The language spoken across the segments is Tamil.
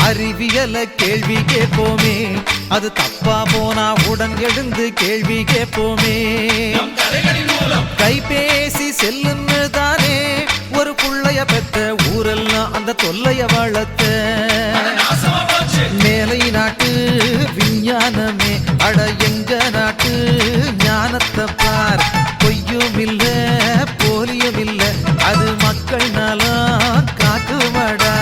அறிவியல கேள்வி கேட்போமே, அது தப்பா போனா உடன் எழுந்து கேள்வி கேட்போமே. கைபேசி செல்லுன்னு தானே ஒரு புள்ளைய பெத்த ஊரெல்லாம் அந்த தொல்லைய வளர்த்த. மேலை நாட்டு விஞ்ஞானமே அட எங்க நாட்டு ஞானத்தை பார். பொய்யும் இல்ல போலியும் இல்ல அது மக்கள் நலம் காக்குமடா.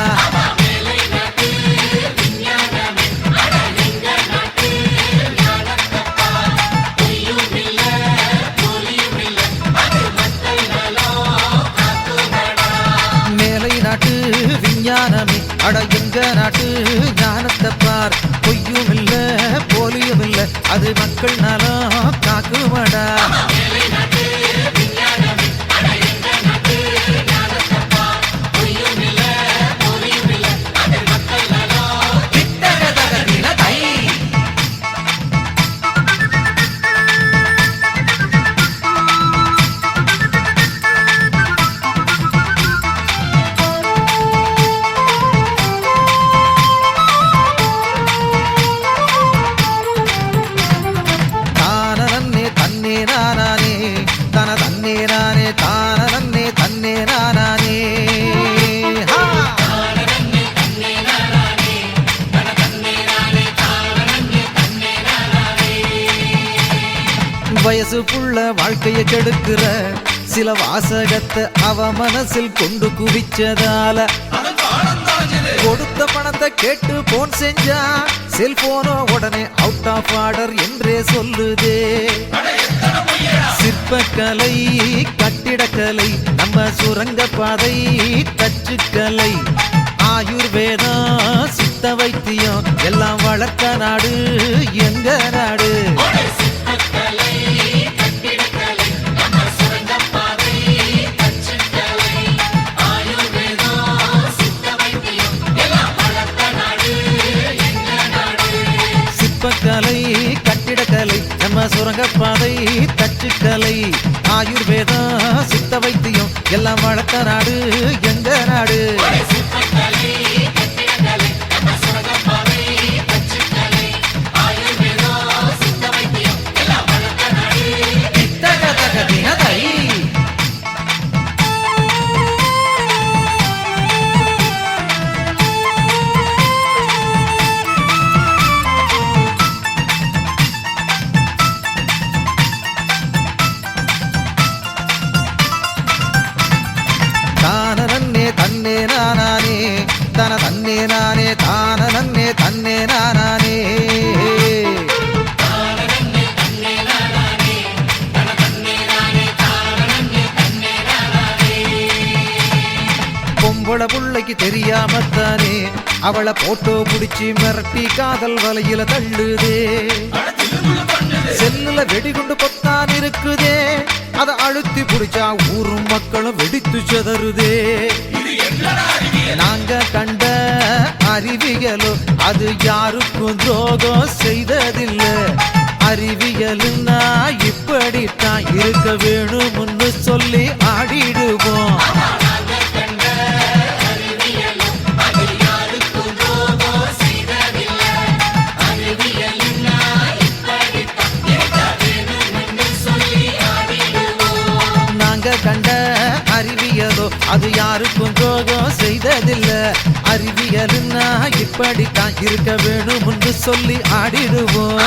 விஞ்ஞானமே அட எங்க நாட்டு ஞானத்தை பார். பொய்யும் இல்ல போலியும் இல்ல அது மக்கள் நலம் காக்குமடா. வயசு புள்ள வாழ்க்கைய கெடுக்கிற சில வாசகத்தை அவ மனசில் கொண்டு குவிச்சதால கொடுத்த பணத்தை கேட்டு போன் செஞ்சா செல்போனோ உடனே அவுட் ஆஃப் ஆர்டர் என்றே சொல்லுதே. சிற்பக்கலை கட்டிடக்கலை நம்ம சுரங்க பாதை தச்சுக்கலை ஆயுர்வேதம் சித்த வைத்தியம் எல்லாம் வளர்த்த நாடு எங்க நாடு. சிற்பக்கலை கட்டிடக்கலை நம்ம சுரங்கப்பாதை தச்சுக்கலை ஆயுர்வேதம் சித்த வைத்தியம் எல்லாம் வளர்த்த நாடு எங்க நாடு. தன்னே நானே தன தன்னே நானே தான நன்னே தன்னே நானே. பொம்பளை புள்ளைக்கு தெரியாமத்தானே அவளை போட்டோ புடிச்சு மிரட்டி காதல் வலையில தள்ளுதே. செல்லுல வெடிகுண்டு பொத்தான் இருக்குதே அத அழுத்தி புடிச்சா ஊரும் மக்களும் வெடித்து செதறுதே. நாங்க கண்ட அறிவியலோ அது யாருக்கும் துரோகம் செய்ததில்லை. அறிவியலுன்னா இப்படித்தான் இருக்க வேணும்னு சொல்லி ஆடிடுவோம். கண்ட அறிவியலோ அது யாருக்கும் துரோகம் செய்ததில்லை. அறிவியலுன்னா இப்படித்தான் இருக்க வேணும்னு சொல்லி ஆடிடுவோம்.